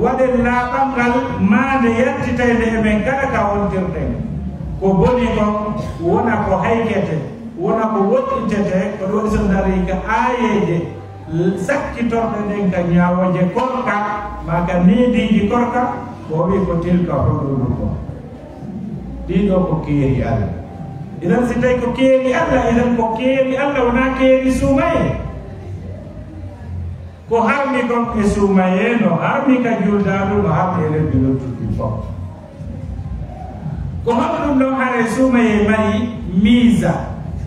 waɗen laaɓangal maande yattitayde emen kala ka wontirɗen ko boni kon wona ko haykete wona ko woɗɗitete ko ɗo so dari ka aayeje sakkitorɗe ɗen ka ñawoje korka ma ka neediji korka ko wi ko tilka hududu ko ɗiɗo ko keeri Allah idan si tawi ko keeri Allah idan ko keeri Allah wona keeri suumaye ko harmi kon e suumaye no harmi ka juldaɗu no harmi e lebbi lottuɗi fof ko hoɗum ɗon hare suumaye mari mise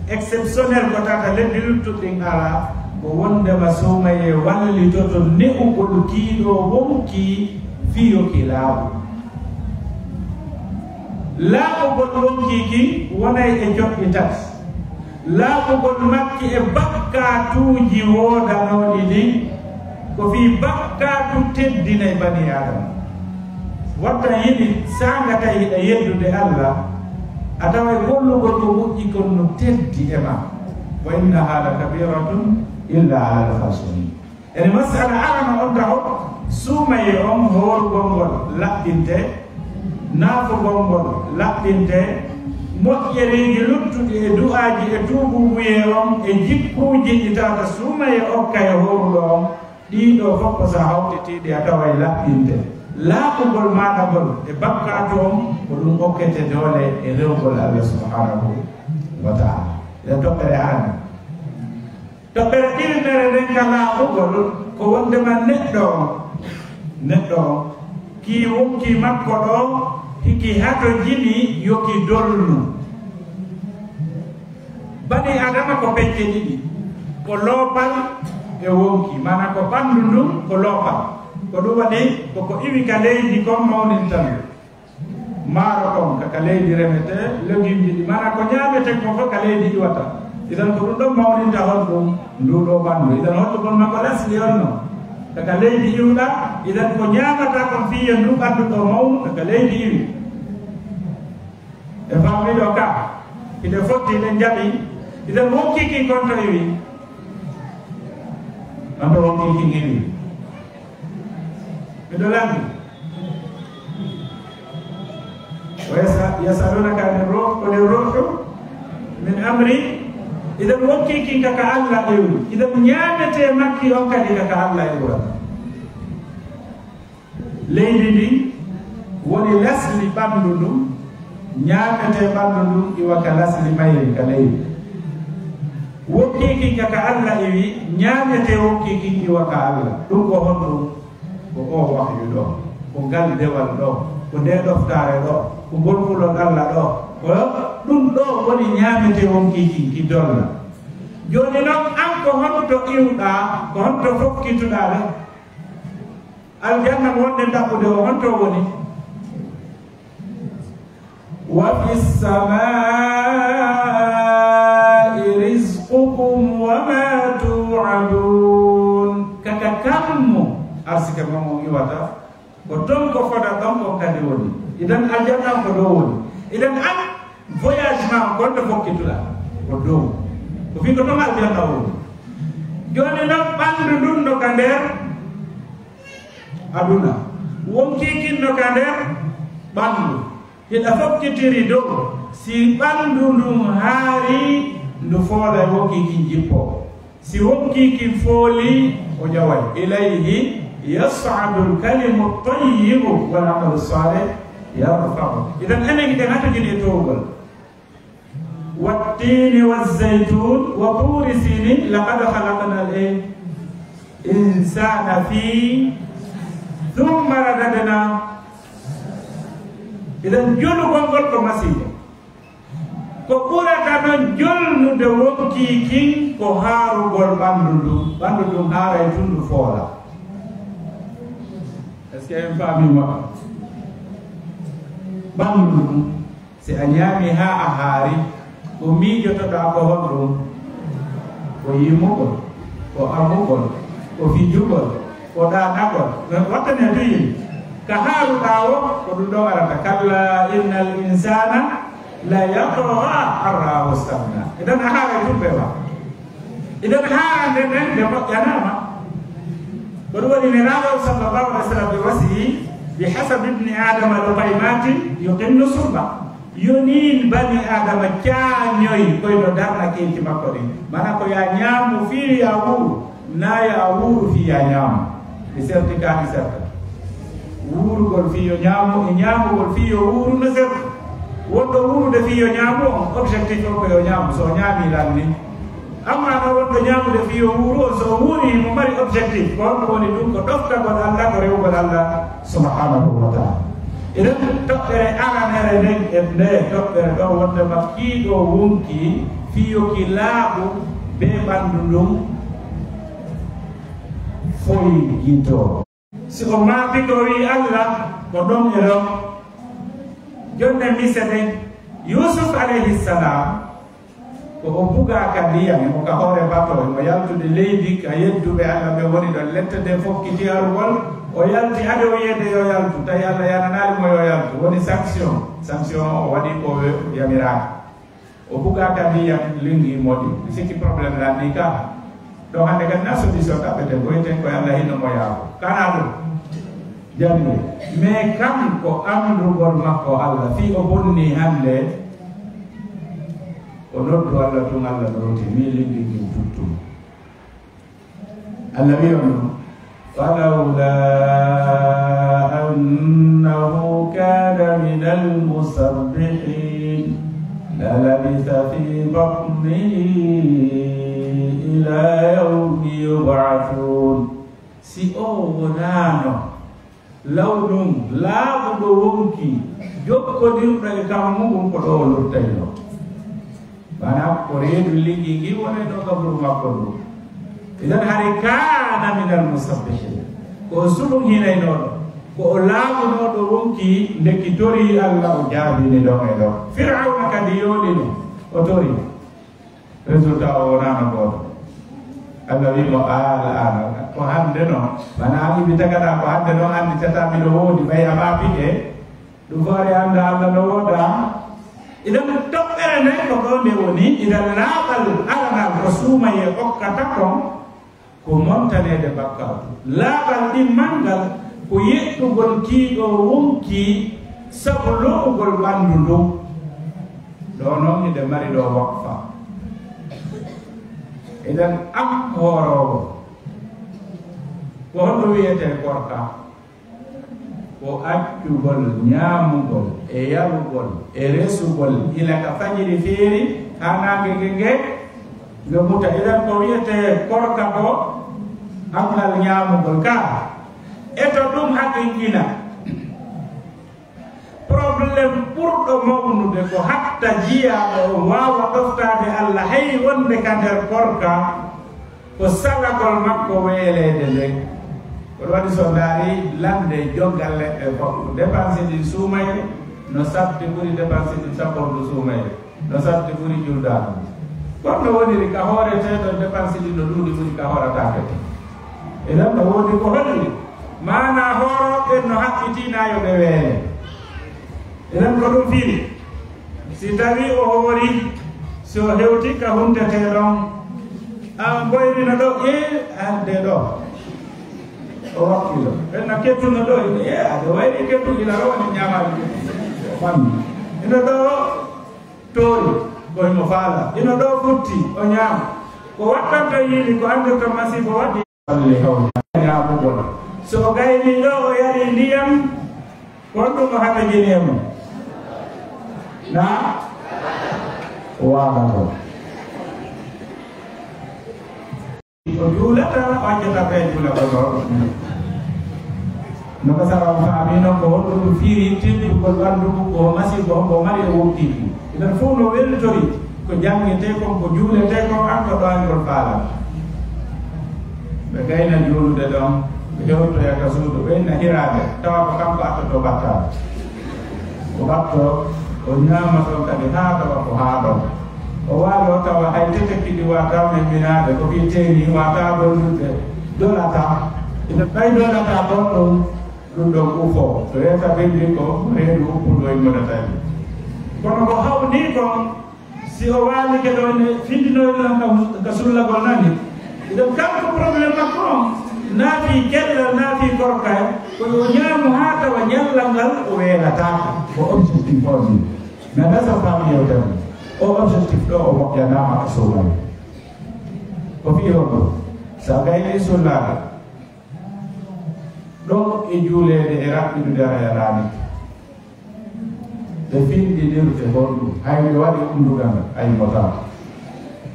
exceptionnel ko tata lebbi luttuɗɗin ala ko wondema suumaye wallitoto ne'ugol kiiɗo wonki fiyoki laaɓu laaɓugol wonkiki wonay e joɓɓi tati laaɓugol makki e bakkatuuji woodanoɗi ɗin ko fii bakkatu teddinay bani adama watta yiɗi sanga tawi hiɗa yeddude Allah a tawa gollugol ko moƴƴi kon no teddi e ma wa innaha la kabiratun illa ala al-khashiin ene masala arana on taw suumaye on hoorugol ngol laɓɓinte naafugol ngol laɓɓinte moƴƴereji luttuɗi e du'aji e tuububuye on e jikkuji ɗi tawta suumaye okka e hooruɗo on ɗiɗo fof ko so hawtitiɗi a tawa e laɓɓinte laaɓugol maɗa ngol e bakkatu on ko ɗum okkete doole e rewgol Allah subhanahu wa taala e toɓɓere an toɓɓere ɗiɗiɓere nden ka laaɓugol ko wondema neɗɗo ki wonki makko ɗo hiki hato jini yoki dollu bani adama ko pecce ɗiɗi ko loopal e wonki mana ko ɓanndu ndun ko loopal ko ɗum waɗi koko iwi ka leydi kon mawnintan maaro kon kaka leydi remete legumji ɗi mana ko ñaameten ko fof ka leydi iwata idan ko ɗum ɗon mawninta hon ɗum nduɗo ɓanndu idan hotto gon makko lasli on no kaka leydi iwɗa idan ko ñaamata kon fiye ndu ɓanndu ɗo mawnu kaka leydi iwi e fammiɗo ka ide fotti ɗen jaɓi idan wonkiki kon to iwi anto wonkiki iwi miɗo landi yasalunaka ani ruh qul ruhu min amri idan wonkiki kaka Allah ewri idan ñaamete makki on kadi kaka Allah ewrata leydi ndi woni lasli ɓanndu ndum ñaamete ɓanndu ndum iwa ka lasli mayri ka leydi wokkiki kaka Allah ewi ñaamete wokkiki iwa ka Allah ɗum ko honɗum ko o wahyu ɗo ko ngal dewal ɗo ko nde ɗoftare ɗo ko golfulol Allah ɗo ko ɗum ɗo woni ñaamete wonkiki ki dolla joni noon an ko honto iwɗa ko honto fokkituɗa ɗo aljanna wonde dabbude o honto woni wa fis samai rizqukum wa ma tu'adun kaka kammo arsika mamo iwata ko ton ko foda ɗon ko kadi woni idan aljanna ko ɗo woni idan an voyage ma gonɗo fokkituɗa ko dow ko fi ko ɗon aljanna woni joni noon ɓanndu ndun no ka nder aduna wonkikinno ka nder ɓanndu hiɗa fokkitiri dow si ɓanndu ndun haari ndu foola e wonkiki jippo si wonkiki fooli o jaway ilayhi yas'adu al-kalimu at-tayyibu wal 'amalu as-salih yarfa'u idan enen iden hato jini e towgol wat-tini waz-zaytun wa turi sinin laqad khalaqna al-insana fi thumma radadna idan jolugol ngol ko masibo ko ɓurata noon jolnude wonkikin ko haarugol ɓanndu ɗum haaray tundu foola est ce que en faamima ɓanndu ɗum si a ñaami haa a haari ko miijotoɗa ko honɗum ko yimugol ko amugol ko fijugol ko ɗanagol wattane tuyini ka haaruɗa o ko ɗum ɗo arata kalla innal insana la yaqra arrahu stagna idan a haaray tumɓe ma idan haarande nden nde moƴƴanama ko ɗum waɗi neraɗo sallallahu alih w sallam ɓe wasi بحسب ابن آدم لقيمات يقن صلبا يونين بني آدم كان يوي كويدو دارنا كيكي مكوري مانا كو يا نيامو في يا وور نا يا وور في يا نيامو لسرتي كان سرتا وور gol fi yo ñaamo e ñaamo gol fi yo wuru na ser wondo wuru de fi yo ñaamo objectif ko yo ñaamo so ñaami lan ni amma no wondo ñaamo de fi yo wuru so wuri mo mari objectif ko ko woni dum ko dofta ko Allah ko rew ko Allah subhanahu wa ta'ala idan tokkere ala nere nen e ne tokkere do wonde makki do wonki fi yo ki laabu be bandum foyi gito si o maapitowi Allah ko ɗon e ɗon jonde misede Yusuf alayhi salam ko o bugaka ndiyam o ka hoore bato o yaltude leydi ka yedduɓe Allah ɓe woni ɗon lettede fokkiti arugol o yalti ade o yede yo yaltu tawi Allah yananali mo yo yaltu woni sanction o waɗi ko yamiraka o bugaka ndiyam lingi moɗi sikki probléme lanni ka ɗo hande kadi na solution taɓete goyten ko Allah hinno mo yaako kana ɗum jamde mais kam ko andugol makko Allah fi o bonni hande o noddu Allah tun Allah noti mi liggi tuttum Allah wi on falawla annahu kana min al-musabbihin la labitha fi batnihi ila yawmi yub'athun si o wonano lawdum laaɓuɗo wonki jokkodirɗo e kam mum ko ɗo o lurtayno mana ko reedu liggi ngi woni ɗo kabru makko ɗum idan hari kana min al musabbihin ko sulum hinaynoɗo ko o laaɓunoɗo wonki ndekki tori Allah o jaabini ɗon e ɗon Fir'auna kadi yoɗino o tori résultat o wonano goto Allah wimo ala ko hande noon bana ami mi tagata ko hande noon andi tata miɗo woodi ɓay ama piƴe ɗum hoore anda Allah no woda idan toɓɓere nden ko ɗon nde woni idan laaɓal aranal ko suumaye hokkata kon ko montanede bakkatu laaɓal ɗin mangal ko yeɗɗugol kiiɗo wonki sabu lo'ugol ɓanndu ndun ɗo noon miɗe mari ɗo wakfa idan am hoorowo ko honɗo wiyete gorka ko accugol ñaamugol e yarugol e resugol ila ka fajiri feeri ha nangege nge nge muta idan ko wiyete korka ɗo amlal ñaamugol ka eto ɗum haqiqina probléme ɓurɗo mawnude ko hatta jiyaɗo o wawa ɗoftade Allah hay wonde ka nder korka ko salagol makko weelede nden koɗo waɗi so daari lande joggal leɗɗe fof dépense ɗi suumayde no sabti ɓuri dépense ɗi sappordu suumayde no sabti ɓuri juldaɗo gonno woniri ka hooreteɗo dépense ɗi no ɗuuɗi ɓuri ka hooratake eɗen no wodi ko holliri mana hooroɓe no haqqitinayo ɓe weele eɗen ko ɗum fiiri si tawi o hoori so hewti ka hundete ɗon an boyrino ɗo ande ɗo o wakkilo ɓenna kettuno ɗo aɗa wayri kettu ila rowani ñamaji fammi ino ɗo toori koymo faala ino ɗo futti o ñaama ko wattanta yiini ko andirta masibo waɗi alli hawni ñaamugol so gayni ɗo o yari ndiyam wonɗum o hata jeni e mum na waɗago o juulata o accata ɓe juula ko ɗo no ko saraw faamino ko honɗum fiiri teddugol ɓanndu ko masibo ko mari e wokkiki idan fof no weltori ko janngete kon ko juulete kon an ko ɗo angol faala ɓe gayna juulude ɗon ɓe hewtoya ka suudu ɓenna hiraade tawa ko kanko attoto battaade o batto o ñaama ɗon kadi haa tawa ko haa ɗon o waalo tawa hay tete kiɗi wata memminaade ko wiyeteeni wata dollude dolata ina ɓay dolata ɗon ɗum ɗum ɗon ufo so reta ɓenndi ko reedu uppuɗo e modatani kono ko hawni kon si o waalike ɗo ne findinoyɗon ka sullagol nani iɗon kanko probléme makko on naafi kellal naafi korkay ko ñaamu haa tawa ñallal ngal o weelataako ko objectif o ni mais nasa faami yewtere o objectif ɗo o moƴƴanaama ko sohlal ko fiyo ko sa gayni sollaaga ɗon e juuleede e raɓɓinude hayalaani ɓe finɗiɗirte honɗum hayɓe waɗi umdugal ay motaa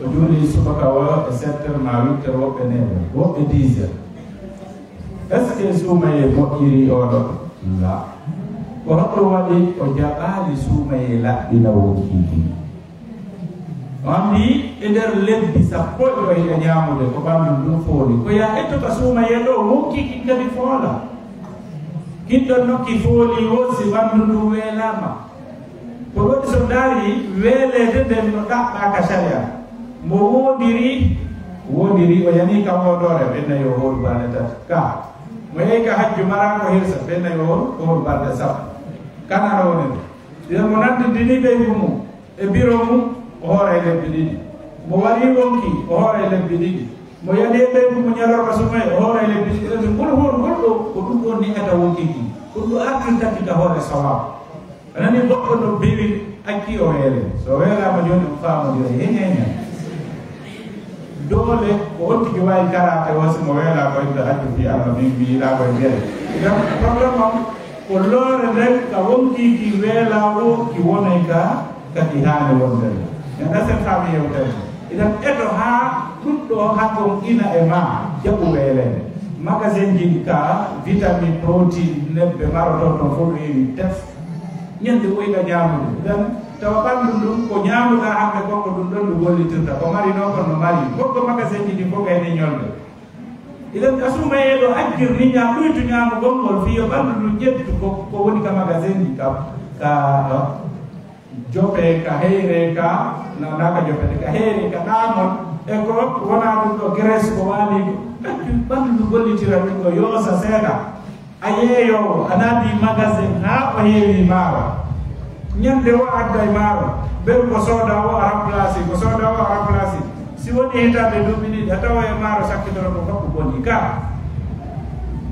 o juuli subaka o e 7 heures ma 8 heures woɓɓe 9 heures woɓɓe 10 heures est ce que suumaye moƴƴiri oɗo la ko hoɗɗum waɗi o jaɓaali suumaye laɓɓina wonkiiki on mbi e nder lebbi sappo e ɓayɗa ñaamude ko ɓanndu ɗum fooli ko ya etto ka suumaye ɗo wonkiiki kadi foola kiɗɗon nokki fooli wosi ɓanndu ndum weelaama ko waɗi so daari weeleede nden no ɗaɓɓaaka caria mo wodiri o yani kam woɗore ɓenna yo hoolu balɗe tati ka mo yehi ka hajju mara ko hirsa ɓenna yo hoolu balɗe sappo kana rawne nden mo naddindini ɓeygu mum e bureau mum o hoora e lebbi ɗiɗi mo wari wonki o hoora e lebbi ɗiɗi mo yani e ɓeygu mo ñalorka sumaye o hoora e lebbi ɗiɗi ngol hoon golɗo ko ɗum ɗon ni ata wonkiki ko ɗum artirtaki ka hoore sawabu anani goɗɗo no bewi akki o weele so weelama joni o faamodira heñeña dole ko ottiki wawi karate o simo weela ko inde hajju fi allah min mbiyiɗa koye ndere gam probléme o ko loore nden ka wonkiki weela o ki wonay ka kadi haane wondere en dasen faami yewtere idan eto ha ɗuɗɗo hakkon ina e ma jaɓu weelede magasin ji ka vitamine protéine nebbe maroton ton fof heewi tef ñande ɓoyɗa ñaamude idan tawa ɓanndu ɗum ko ñaamuɗa hannde goɗɗo ɗum ɗon ɗo gollitirta ko mari noon kono mari goɗɗo magasin ji ɗi fof gayne ñolde idan a sumayeɗo ajjir ni ñaam ɗuytu ñaamu gongol fiyo ɓanndu ɗum ƴettu ko woni ka magasin ji ka jope ka heyre ka naka jopete ka heyre ka ɗamon e ko wona ɗum ɗo grèce ko waali ko ajju ɓanndu ɗum gollitira ɗum ɗo yoosa seeɗa a yeeyowo a naati magasin haa o heewi maaro ñande o adda e maaro ɓen ko sooda o a remplaci ko sooda o a remplaci si woni hitande duuɓi ɗiɗi a tawa e maaro sakkitoro ko foppo boni ka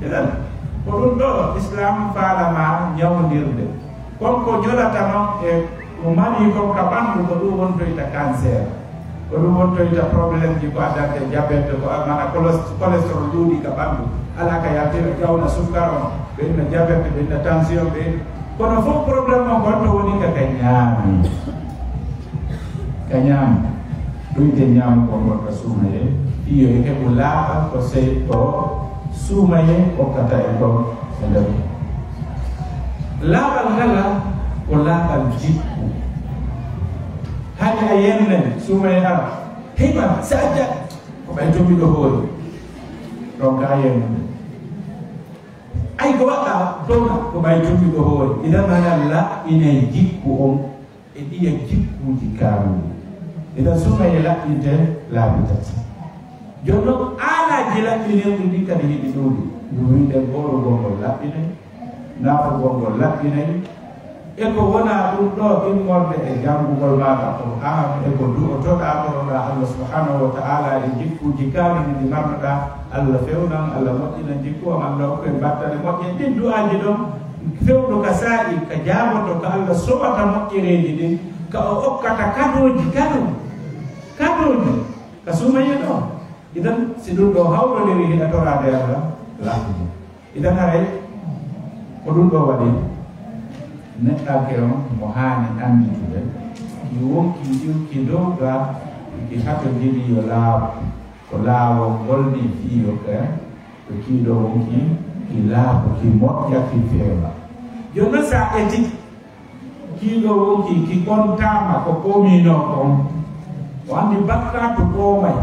eɗen ko ɗum ɗo islam faalama ñawdirde konko jolatano e ko mari kon ka ɓanndu ko ɗum wontoyta cancer ko ɗum wontoyta probléme ji ko addante diabete ko mana cholesterol ɗuuɗi ka ɓanndu ala ka yaltira ƴawna sukkar on ɓenna diabete ɓenna tension ɓe kono fof probléme o gonto woni ka ñaami ɗuyte ñaamu ko gonka suumaye iyo e heɓu laaɓa ko sey ko suumaye hokkata e kon e nder laaɓal ngala ko laaɓal jikku hani a yenne suumaye ara heɓa sa ajja ko ɓay tomiɗo hoori ɗon ka yennude ay ko waɗɗa towna ko ɓay tomiɗo hoori idan hanalla ine jikku on e ɗiya jikkuji kaaruɗi idan sumaye laɓɓinte laabi tati joni noon aalaji laɓɓinirɗi ɗi kadi yiɗi ɗuuɗi ɗum wiide gooro gongol laɓɓinay naafo gongol laɓɓinay e ko wona ɗum ɗo immorde e janngugol maɗa ko an e ko du'otoɗa konoɗa allah subhanahu wa ta'ala e jikkuji kaamini ɗi marnoɗa allah fewnan allah moƴƴina jikku on allah hokkoye battane moƴƴe ɗin du'aji ɗon fewɗo ka saa'i ka jaaboto ka allah soɓata moƴƴereji ɗin ka o okkata kadoji kadoji ka sumaye ɗo idan si ɗum ɗo hawrodiri hiɗatorade allah laaɓude idan haray ko ɗum ɗo waɗi neɗɗake on mo haani annditude ki wonki iwki dow ga ki hato jiɗi yo laaɓu ko laawol golni fiyo ke ko kiiɗo wonki ki laaɓu ki moƴƴa ki feewa jooni noon sa eti kiiɗo wonki ki kontama ko ɓomino kon o anndi bakkatu ɓoomay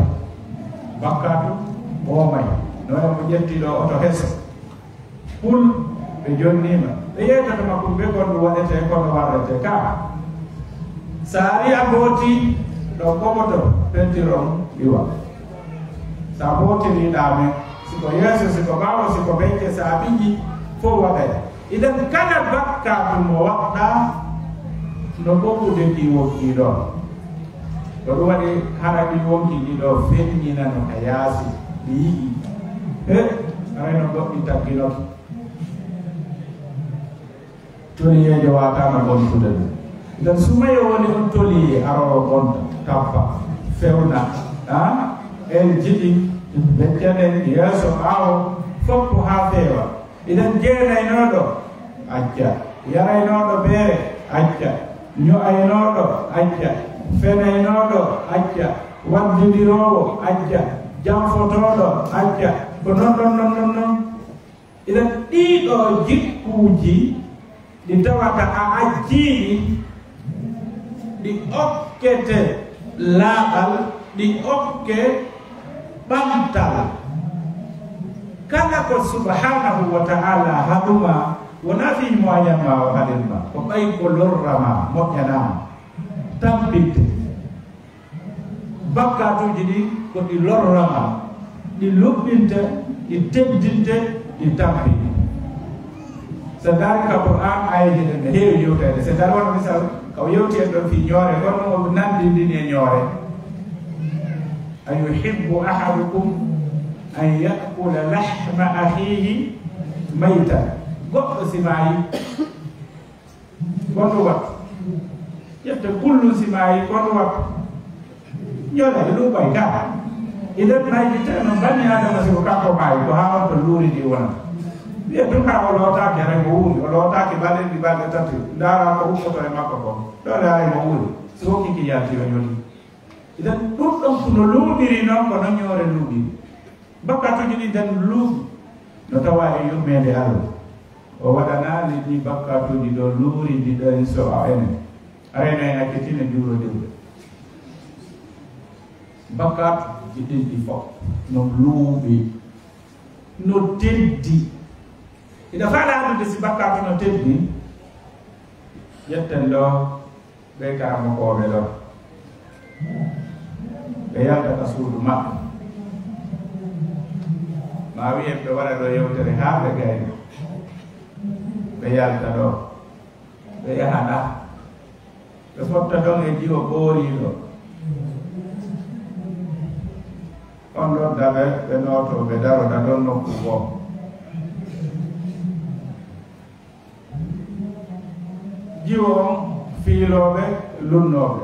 noon mo ƴettiɗo oto heso pul ɓe jonnima ɓe yettata makko ɓe gonɗo waɗete kono warrete ka sa ari a booti ɗo ɓomoto pentir on iwa sa bootiriɗamen siko yeeso siko ɓaawo siko becce sa ɓiƴƴi fof waɗay idan kala bakkatu mo waɗɗa no ɓoɓɓude ki wonki ɗon ko ɗum waɗi hara ɗi wonki ɗiɗo feññinano a yaasi ɗi yiɗi arayno goɗɗi tagginoto toliyejo watama gontude ɗum nden sumayo woni on toliye arowo gonta tappa fewna en jiɗi beccanen yeeso ɓaawo foppo ha feewa iɗen jeenaynoɗo acca yaraynoɗo beere acca ño'aynoɗo acca fenaynoɗo acca waddidirowo acca janfotoɗo acca ko non iɗen ɗiɗo jikkuuji ɗi tawata a acciiɗi ɗi okkete laaɓal ɗi okke ɓamtal kala ko subhanahu wa ta'ala haɗuma wona fi moyenma o haɗinma ko ɓay ko lorrama moƴƴanama tampinte bakkatuji ɗi ko ɗi lorrama ɗi luɓɓinte ɗi teddinte ɗi tampinte so dari ka Qur'an ayiji ɗen ne heewi yewtede so dari wona misal kaw yewti en ɗon fi ñoore gonno omo nandindini e ñoore ayuhibbu ahadukum an yakula lahma ahihi maytan goɗɗo simayi gonɗo wattu ƴefte kullu simayi gonɗo wattu ñoole e luuɓay ka iɗen nayyiteno banni adama siko kanko maayi ko ha on to luuri ndi wonata wiye tun ha o lootaki haray mo wuuri o lootaki balɗe balɗe tati ndaara ko hukkoto e makko ko ɗole haray mo wuuri so hokkiki yalti o ñoli iɗen ɗum ɗon kono luuɓiri noon ko no ñoore luuɓiri bakkatuji ɗi den luuɓi no tawa e yummede Allah o waɗanani ɗi bakkatuji ɗo luuri ndi ɗon so a enen arena en accitine juurodirɓe bakkatuji ɗin ɗi fof no luuɓi no teddi ina faala andude si bakkatu no teddi ƴetten ɗo ɓe karamokoɓe ɗo ɓe yaltata suudu maɓɓe ma wiyen ɓe waɗa ɗo yewtere ha ɓe gayno ɓe yalta ɗo ɓe yahana ɓe fotta ɗon e jiwo ɓooriɗo on ɗon daɓe ɓe nooto ɓe daroda ɗon nokku goo jiwo on fiilooɓe lunnooɓe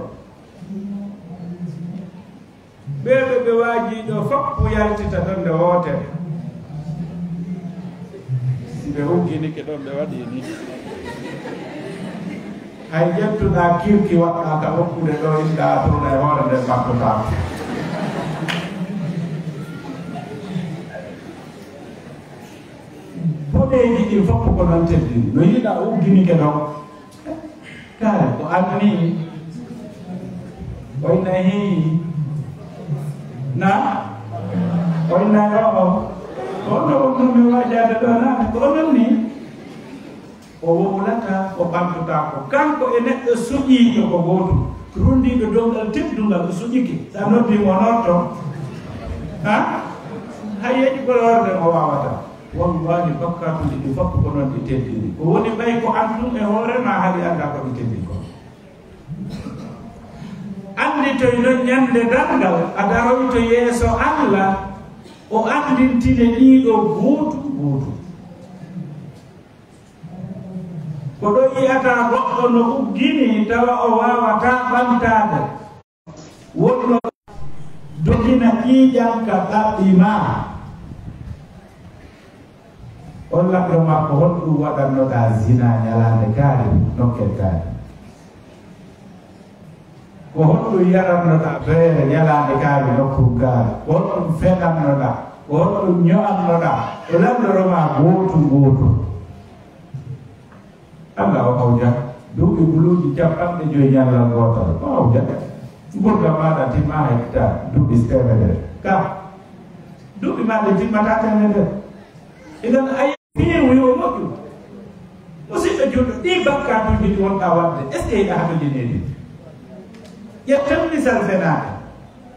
ɓeɓe ɓe waaji ɗo foppu yaltita ɗon nde wootere ɓe hugginike ɗon ɓe waɗi ni hay ƴettuɗa kirki waɗɗa ka hokkude ɗo inɗa turna e hoore nde mattotako boɗeji ɗi foppu ko noon teddini no yiɗa ugginike ɗon kare ko anni oyna heeyi na oyna o onno mi wajade ɗo nane ko onon ni o wowlata o ɓamtuta ko kanko e neɗɗo suƴiiɗo ko gootum rundiɗo dongal teddungal ko suƴike sa noddimo norto ha hayyeji ko lorde o wawata wallahi bakkatuji ɗi foppu ko noon ɗi teddini ko woni ɓay ko andum e hoorema haɗi anda ko ɗi teddi ko andi toy noon ñande dangal a daroyto yeeso Allah o andintine ɗiɗo gootu gootu ko ɗo yiyata goɗɗo no uggini tawa o wawata ɓamtade wonno dogina ƴiiƴan ka ɗaɓɓima on laɗɗo makko honɗum waɗannoɗa zina ñalande kaari nokkel kaari ko honɗum yarannoɗa beere ñalande kaari nokku kaari ko honɗum fenannoɗa ko honɗum ño'annoɗa o landoroma gootu gootu Allah o hawja duuɓi buluuji capanɗe joyi ñallal gootal o hawja ɓurga maɗa timma hecta duuɓi temedere ka duuɓi maɗa timmata temedere idan ay fiir wi o moƴƴu musidɗo julɗo ɗi bakkatuji ɗi wonɗa wadde est ce que yiɗa hato jineɗi ƴettan misal fenade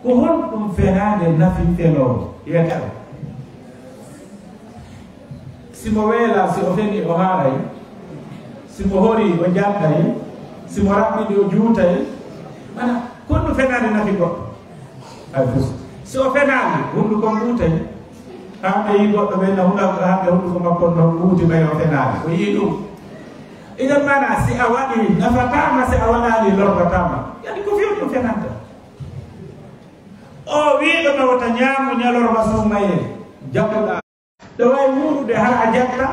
ko honɗum fenade nafi felowo yiyata simo weela si o feni o haaray simo hori o jadday simo raɓɓiɗi o juutay mana honɗum fenade nafi goɗɗo ay fus si o fenali hundu kon ɓuutay hande yi goɗɗo ɓe na huɗa hande huɗuko makko no ɓuuti ɓayo fenaade o yii ɗum idan mana si a waɗi nafatama si a waɗani lorbatama yani ko fiyo ɗum fenanta o wiiɗo no wata ñaamu ñalorma sumaye jaɓɓuɗa ɗo wawi wuurude hara a jaɓta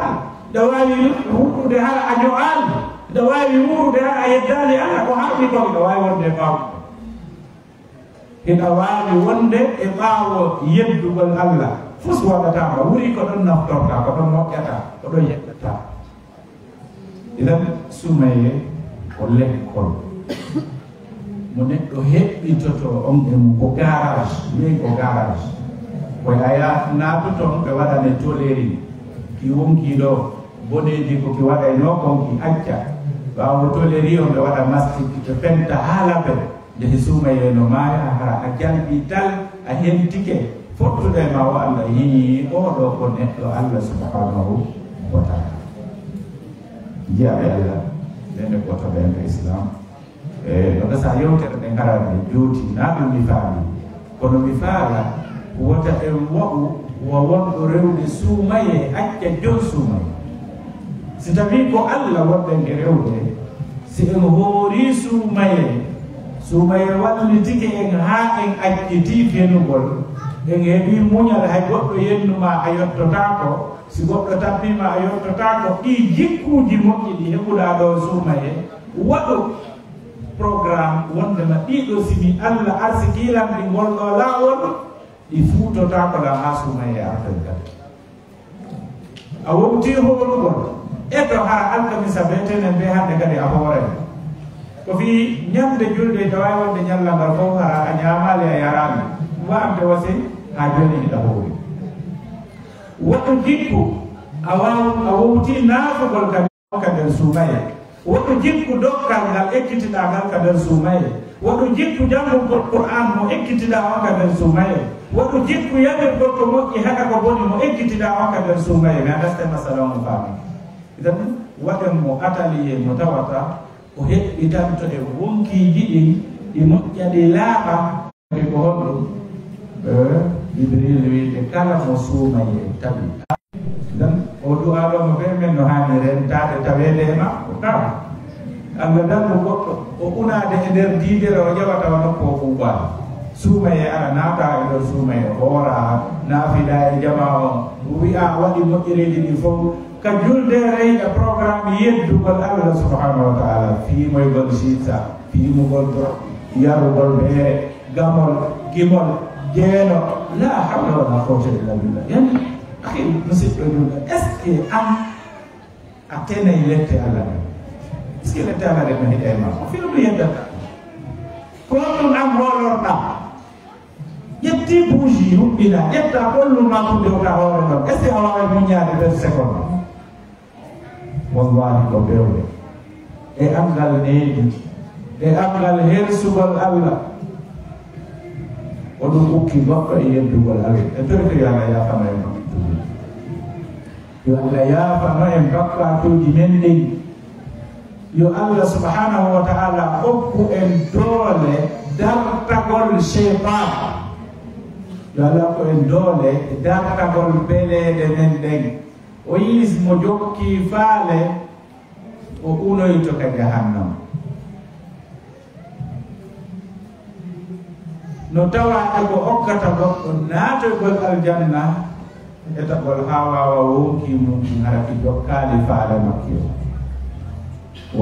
ɗo wawi wuurude hara a ño'al ɗo wawi wuurude hara a yeddali Allah ko harmi ko ɗo wawi wonde e ɓaawo hiɗa wawi wonde e ɓaawo yeddugol Allah fus waɗatama wuri ko ɗon naftorta ko ɗon moƴƴata ko ɗon yeɗɗata idan sumaye ko lekkol mo neɗɗo heɓɓitoto on e mo ko garage wiyi ko garage koye aya naatu toon ɓe waɗane toleri ki wonki ɗo boneji ko ki waɗayno kon ki acca ɓawo toleri on ɓe waɗa mastique ɓe penta ha laɓe ndehe sumaye no maaya hara a jalɓi tal a hentike fottude ma o Allah yii oɗo ko neɗɗo Allah subhanahu wa taala jiyaɓe Allah ɓene koto ɓen ko islam ɗo gasa yewtere ɗe garande jooti na ɗum mi faami kono mi faala wota en wa'u wo wonɗo rewde suumaye acca jon suumaye si tawi ko Allah wonɗen e rewde si en hoori suumaye wallitike en ha en acciti fenugol en heeɓi muñal hay goɗɗo yennuma a yottotako si goɗɗo tappima a yottotako ɗi jikkuji moƴƴi ɗi heɓuɗa ɗo suumaye waɗu programme wondema ɗiɗo simi Allah arsikilanɗi ngolɗo laawol ɗi fuutotako la ha suumaye arten kadi a wowti hoorugol eto hara alkamisa betenen be hande kadi a hooren ko fi ñamde julde tawawi wonde ñallal ngal fof hara a ñamali a yarami wamde wasi ha joni hiɗa hoori woɗɗo jikku a wowti naafugol kadi ka nder suumaye woɗɗo jikku dokkal ngal ekkitiɗa ngal ka nder suumaye woɗɗo jikku jangugol Qur'an mo ekkitiɗa on ka nder suumaye woɗɗo jikku yamirgol ko moƴƴi haɗa ko boni mo ekkitiɗa on ka nder suumaye mi adaste masala mo faami idan waɗen mo ataliye mo tawata o heɓɓitanto e wonkiji ɗin ɗi moƴƴa ɗi laaɓa ɗi ko honɗum Jibril wiide kala mo suumaye tawi dan o du'aɗo mo ɓe men no hani rentade tawede e makko kam Allah danmo goɗɗo o unade e nder diidere o ƴewata o nokku o ɓuuɓade suumaye ara naata e nder suumaye hoora naafida e jama on wi'a waɗi moƴƴereji ɗi fof ka julde reyɗa programme yeddugol Allah subhanahu wa taala fiimoygol sitsa fiimugol yarugol ɓeere gamol gimol jeeno la hawla wala quwwata illa billah yani akhi musidɗo julɗo est ce que a tenayi lette Allah ɗe est ce que lette Allah ɗe no hiɗa e ma o fiyo ɗum yeddata ko ɗum am hoolorɗa ƴetti bougie huɓɓina ƴetta ɓollu makko ndewta hoore ɗon est ce que a wawa muñade 20 secondes wallahi ko bewde e angal needi e angal hersugol Allah o ɗum ukki goɗɗo e yeddugol Allah e toyto yo Allah yafano en yo Allah yafano en bakkatuji men ɗin yo Allah subhanahu wa ta'ala hokku en doole dartagol cheytan yo Allah ko en doole dartagol beleede men ɗen o yiis mo jokki faale o unoyto ka jahannam no tawaɗe ko hokkata goɗɗo naatoygol aljanna etagol ha wawa wonki mum haraki jokkali faale makki o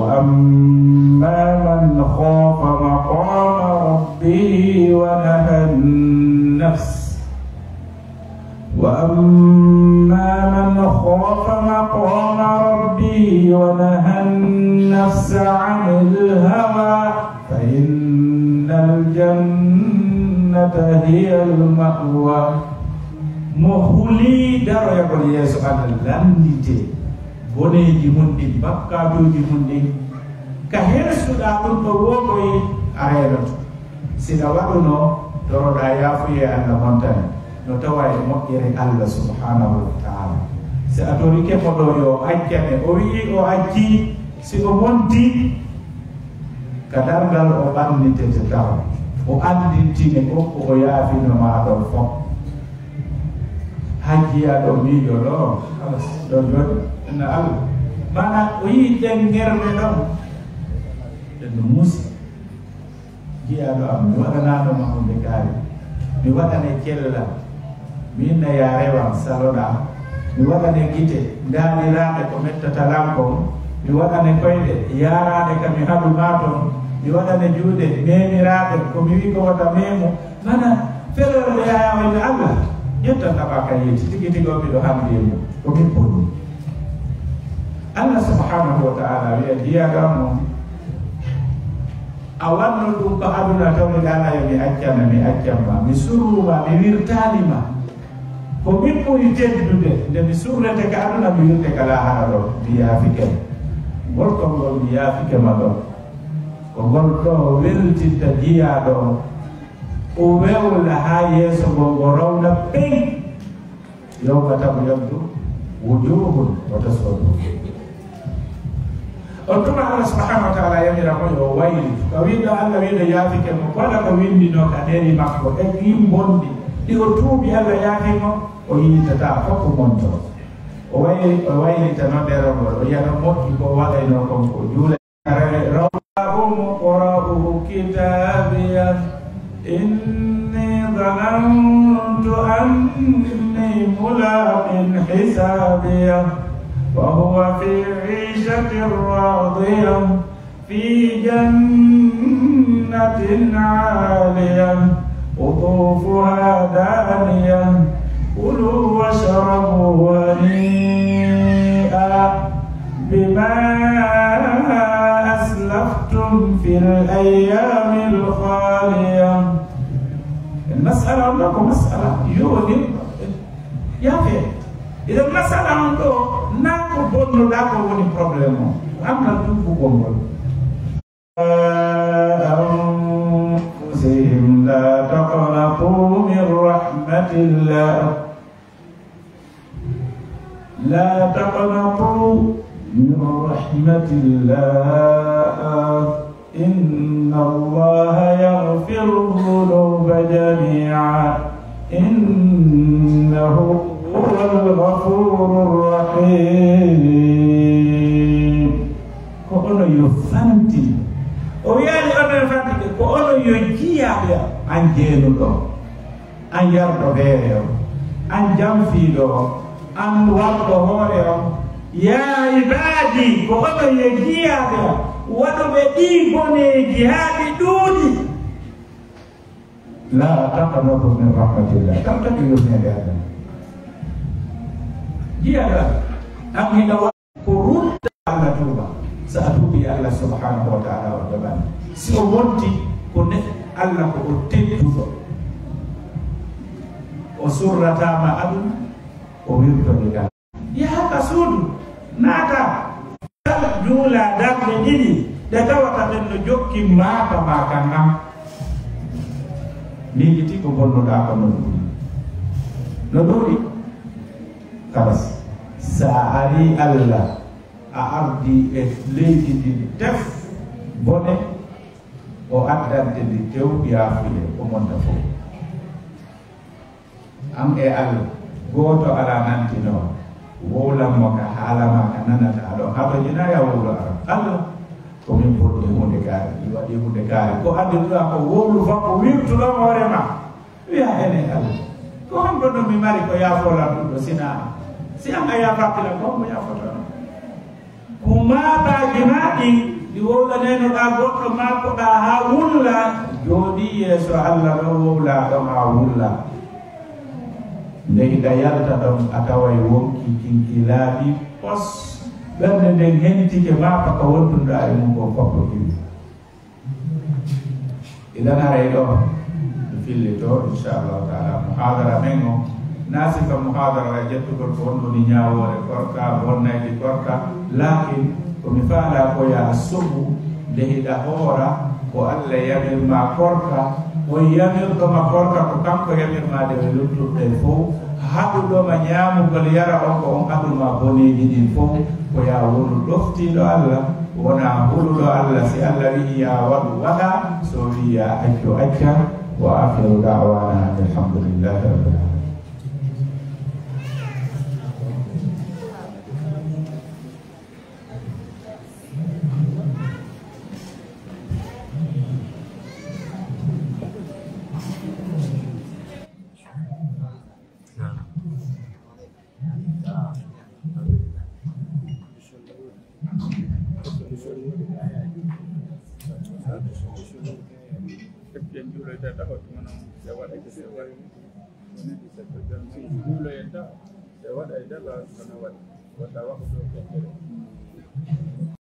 wa amma man khafa maqama rabbihi wa naha an-nafs وأما من خاف مقام ربه ونهى النفس عن الهوى فإن الجنة هي المأوى مخلي دار يقول يسوع لنديتي بونيجي مندي بكاتوجي مندي كهرسو داتون بوكوي أهيرت سيداوانو دورو دايافي أنا مونتاني no tawa e moƴƴere Allah subhanahu wa ta'ala si a tori keɓoɗo yo accane o wii o acci si o monti ka dargal o ɓannitete taw o andintine gokko o yaafino maɗon fof hajjiya ɗo miijo ɗo halas ɗo joni ena Allah mana o yii ƴengerɓe ɗon ɗenno musi jiyaɗo am mi waɗananoma hunde kaari mi waɗane kella min na yarewan saloɗa mi waɗane gite ndaaliraɗe ko mettata lampon mi waɗane koyɗe yaraɗe kam mi haɗu maton mi waɗane juuɗe memiraɗe ko mi wi ko wata memo mana felorɓe yayawayde Allah ƴettataɓa ka yeeti tigi tigi o miɗo handimo ko min bonni Allah subhanahu wa ta'ala wiya jiyaɗam mo a wanno ɗum ko aduna tawmi ɗanayo mi accana mi accanma mi surruma mi wirtanima ko min ɓuri teddude nde mi surrete ka aduna mi wirte ka lahara ɗo mi yaafike ngol kon ngol mi yaafike ma ɗo ko ngol ɗo weltinta jiyaɗo o wewla ha yeeso ngol ngo rawna ɓen yowma tamu yabdu wujuhun wa taswadu on tuma Allah subhanahu wa ta'ala yamira mo yo wayli ko wiiɗo Allah wiiɗo yaafike mo wala ko windino ka ɗeri makko e ɗin bonɗi ɗi o tuubi Allah yaafimo o yiitata fof ko monto o waylitano ɗerogol o yiyata moƴƴi ko waɗayno kon ko juula rawahum qora'uhu kitabiya inni dhanantu anni mulaqin hisabiya وهو في عيشة راضية في جنة عالية قطوفها دانية كلوا واشربوا هنيئا بما أسلفتم في الأيام الخالية. المسألة لكم مسألة يوني يا أخي إذا المسألة عنده ناكو بونو ناكو وني بروبليمو أما توبو بونو أنفسهم لا تقنطوا من رحمة الله لا تقنطوا من رحمة الله إن الله يغفر الذنوب جميعا إنه هو الغفور الرحيم. Kono yo fanti o yaali onon fanti ko ono yo jiyaɓe an jeenuɗo an yarɗo beere o an jamfiiɗo o an warɗo hoore o ya ibadi ko ono yo jiyaɓe o waɗoɓe ɗi boneji haa ɗi ɗuuɗi la taqnatu min rahmatillah kam tagi yurnede adana jiyaɗa am hiɗa wa ko rutta Allah tuuba sa a tuubi Allah subhanahu wa ta'ala o jaɓani si o wonti ko ne Allah ko o tedduɗo o surratama aduna o wirtode gal yahaka suudu naata kala juula darde ɗiɗi ɗe tawata ɓen no jokki maata ma kan am miijiti ko bonnuɗa ko no ɗuuri no ɗuuri kalas sa ari Allah a ardi e leydi ndi def bone o addante ndi tew yaafuye o monta fof am e Allah goto ala nantino wowlanmo ka haalama ka nanata ɗo haɗo jinaya wowlo ara Allah ko min poɗɗi hunde kaari mi waɗi hunde kaari ko andiɗuɗa ko wowlu fof ko wirtuɗo hoorema wiya ene Allah ko honɗo ɗum mi mari ko yaafolan ɗum ɗo sina si am a yaafapila ko mo yaafotono ko maataji maɗi ɗi wowlanenoɗa goɗɗo makkoɗa ha wulla jooɗi yeeso Allah ɗo wowla ɗon ha wulla nde hiɗa yalta ɗon a taway wonki kinki laaɓi pos ɓernde nden hentike mapa ko wonduɗa e mum ko foppo hiwi idan haray ɗo mi filli to inchallahu taala muhadara men o nasifa muhadara jettugol ko wonɗoni ñawore korka bonnayde korka lakin komi faala ko ya sobu nde hiɗa hoora ko Allah yamirma korka o yamirtoma korka ko kanko yamirmade e luttuɗe fof haɗuɗoma ñamugol yara on ko on haɗuma boneji ɗin fof ko ya wonu ɗoftiɗo Allah wona huluɗo Allah si Allah wi ya waɗu waɗa so wi ya accu acca wa akhiru da'wana alhamdulillahi rabbil alamin kepian julo ita takot manang sewat itu sewat ini bisa terjadi julo ita sewat ita kalau sanawat watawak itu